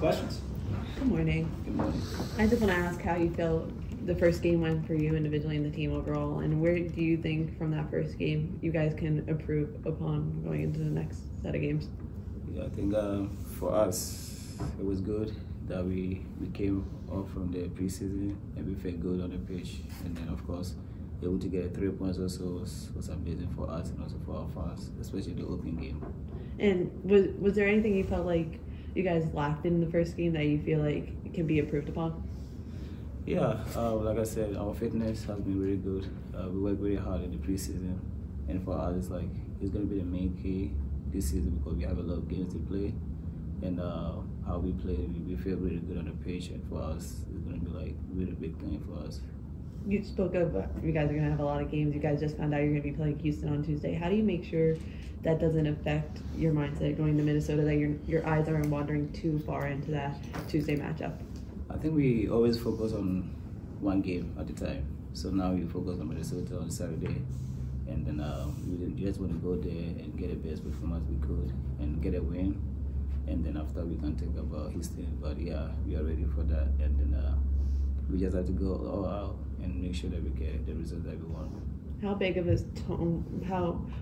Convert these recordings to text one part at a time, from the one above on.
questions. Good morning. Good morning. I just want to ask how you feel the first game went for you individually and the team overall, and where do you think from that first game you guys can improve upon going into the next set of games? Yeah, I think for us it was good that we came off from the preseason and we felt good on the pitch, and then of course able to get 3 points also was amazing for us and also for our fans, especially the opening game. And was there anything you felt like you guys lacked in the first game that you feel like can be improved upon? Yeah, like I said, our fitness has been really good. We worked really hard in the preseason, and for us, it's going to be the main key this season because we have a lot of games to play, and how we play, we feel really good on the pitch, and for us, it's going to be like really big thing for us. You spoke of you guys are going to have a lot of games. You guys just found out you're going to be playing Houston on Tuesday. How do you make sure that doesn't affect your mindset going to Minnesota, that your eyes aren't wandering too far into that Tuesday matchup? I think we always focus on one game at a time. So now we focus on Minnesota on Saturday, and then we just want to go there and get the best performance we could and get a win. And then after we can think about Houston. But yeah, we are ready for that. And then we just have to go all out and make sure that we get the result that we want. How big of a tone?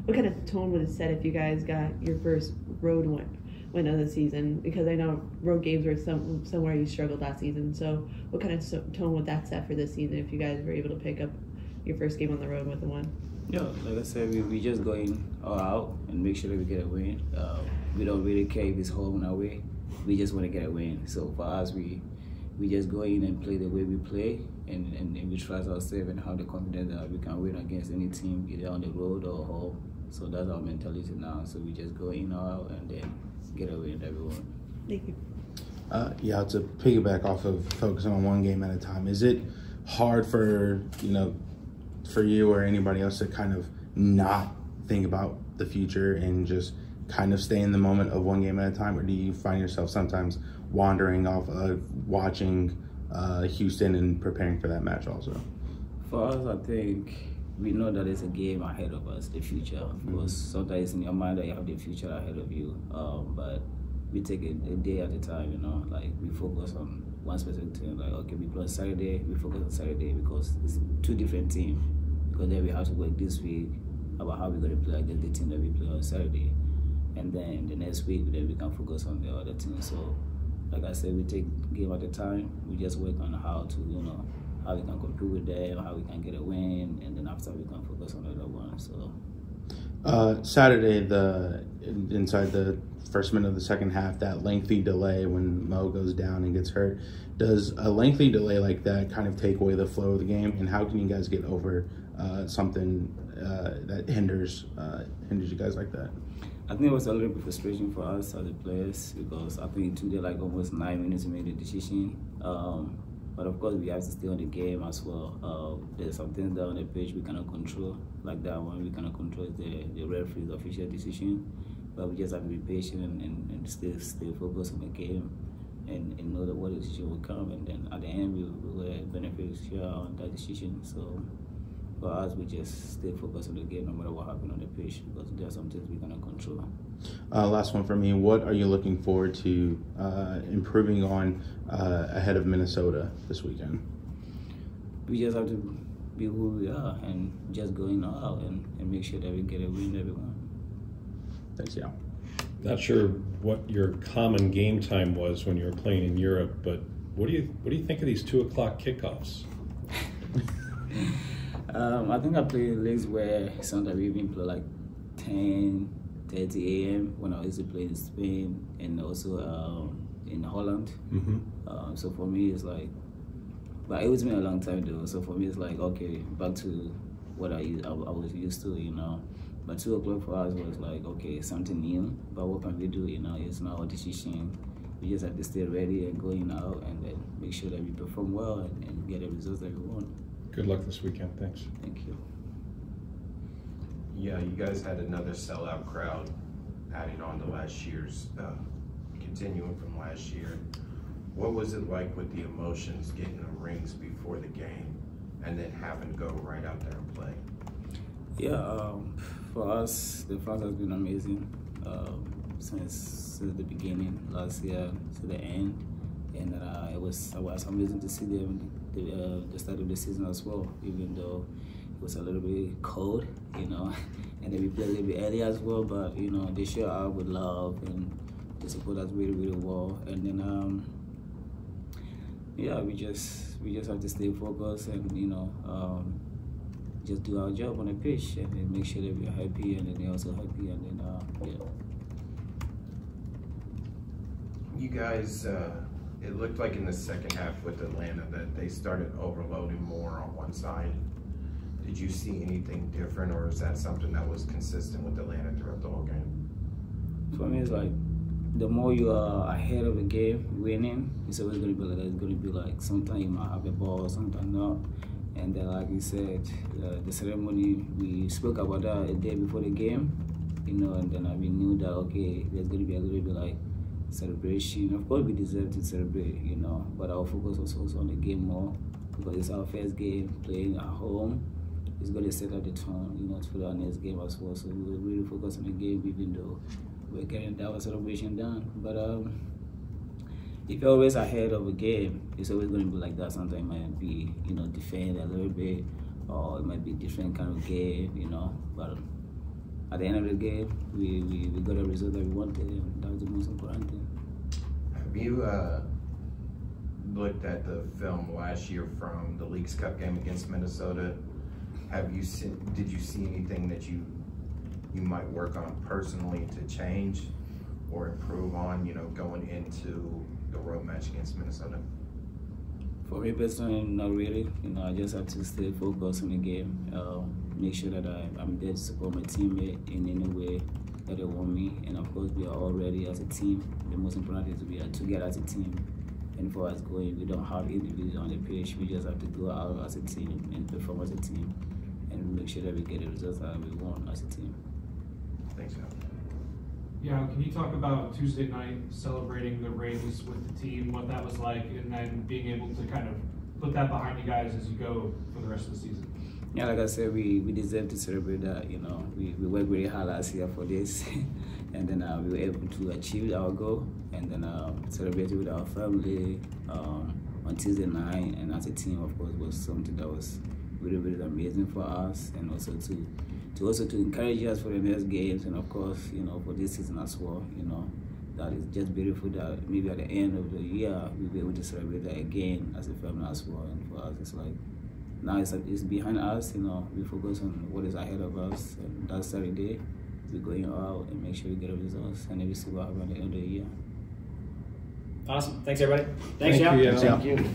What kind of tone would it set if you guys got your first road win of the season? Because I know road games were somewhere you struggled last season. So what kind of tone would that set for this season if you guys were able to pick up your first game on the road with a win? Yeah, like I said, we just going all out and make sure that we get a win. We don't really care if it's home or away. We just want to get a win. So for us, we just go in and play the way we play, and we trust ourselves and have the confidence that we can win against any team, either on the road or home. So that's our mentality now. So we just go in or out and then get a win that we want. Thank you. Yeah, to piggyback off of focusing on one game at a time, is it hard for you or anybody else to kind of not think about the future and just kind of stay in the moment of one game at a time, or do you find yourself sometimes wandering off of watching Houston and preparing for that match also? For us, I think we know that there's a game ahead of us, the future. Of course, sometimes in your mind that you have the future ahead of you, but we take it a day at a time, like we focus on one specific team. Like, okay, we play on Saturday, we focus on Saturday because it's two different teams. Because then we have to work this week about how we're going to play against the team that we play on Saturday. And then the next week, then we can focus on the other team. So, like I said, we take game at a time. We just work on how to, how we can compete with them, how we can get a win, and then after we can focus on the other one. So, Saturday, inside the first minute of the second half, that lengthy delay when Mo goes down and gets hurt, does a lengthy delay like that kind of take away the flow of the game? And how can you guys get over something that hinders you guys like that? I think it was a little bit frustrating for us as the players because I think it took like almost 9 minutes to make the decision. But of course, we have to stay on the game as well. There's some things down on the pitch we cannot control, like that one. We cannot control the referee's official decision. But we just have to be patient and stay focused on the game and know that what decision will come. And then at the end, we were beneficial on that decision. So for us, we just stay focused on the game no matter what happens on the pitch because there are some things we cannot control. Last one for me. What are you looking forward to improving on ahead of Minnesota this weekend? We just have to be who we are and just go in out and make sure that we get a win everyone. Thanks, Yaw. Not sure what your common game time was when you were playing in Europe, but what do you think of these 2 o'clock kickoffs? I think I play in leagues where sometimes we even play like 10:30 a.m. when I used to play in Spain and also in Holland. Mm-hmm. So for me, it's like, but it was been a long time though. So for me, it's like, okay, back to what I was used to, But 2 o'clock for us was like, okay, something new. But what can we do? It's not our decision. We just have to stay ready and go in out and then make sure that we perform well and get the results that we want. Good luck this weekend. Thanks. Thank you. Yeah, you guys had another sellout crowd adding on to last year's, continuing from last year. What was it like with the emotions getting the rings before the game and then having to go right out there and play? Yeah, for us, the fans has been amazing. since the beginning last year to the end, and it was amazing to see them the start of the season as well, even though it was a little bit cold, you know, and then we played a little bit early as well, but you know they show up with love and they support us really, really well, and then yeah, we just have to stay focused and you know just do our job on the pitch and then make sure that we're happy and then they're also happy, and then yeah. You guys, it looked like in the second half with Atlanta that they started overloading more on one side. Did you see anything different, or is that something that was consistent with Atlanta throughout the whole game? For me, it's like the more you are ahead of the game, winning, it's always going to be like that. It's going to be like sometimes you might have a ball, sometimes not. And then, like you said, the ceremony, we spoke about that a day before the game, you know, and then we knew that, okay, there's going to be a little bit like celebration. Of course, we deserve to celebrate, you know, but our focus was also on the game more because it's our first game playing at home. It's going to set up the tone, you know, for our next game as well. So we were really focused on the game, even though we're getting our celebration done. But if you're always ahead of a game, it's always going to be like that. Sometimes it might be, you know, defend a little bit, or it might be a different kind of game, you know. But at the end of the game, we got a result that we wanted, and that was the most important thing. Have you looked at the film last year from the Leagues Cup game against Minnesota? Have you seen? Did you see anything that you might work on personally to change or improve on, you know, going into the road match against Minnesota? For me personally, not really. You know, I just have to stay focused on the game. Make sure that I'm there to support my teammate in any way that they want me. And of course, we are all ready as a team. The most important is we are together as a team. And for us going, we don't have individuals on the pitch. We just have to go out as a team and perform as a team and make sure that we get the results that we want as a team. Thanks, Yaw. Yeah, can you talk about Tuesday night celebrating the rings with the team, what that was like, and then being able to kind of put that behind you guys as you go for the rest of the season? Yeah, like I said, we deserve to celebrate that. You know, we worked really hard last year for this, and then we were able to achieve our goal, and then celebrate it with our family on Tuesday night, and as a team, of course, was something that was really, really amazing for us, and also to encourage us for the next games, and of course, you know, for this season as well. You know, that is just beautiful that maybe at the end of the year we'll be able to celebrate that again as a family as well. And for us, it's like now it's behind us. You know, we focus on what is ahead of us, and that Saturday we're going out and make sure we get the results, and then we see what happens at the end of the year. Awesome. Thanks, everybody. Thank you. Thank you.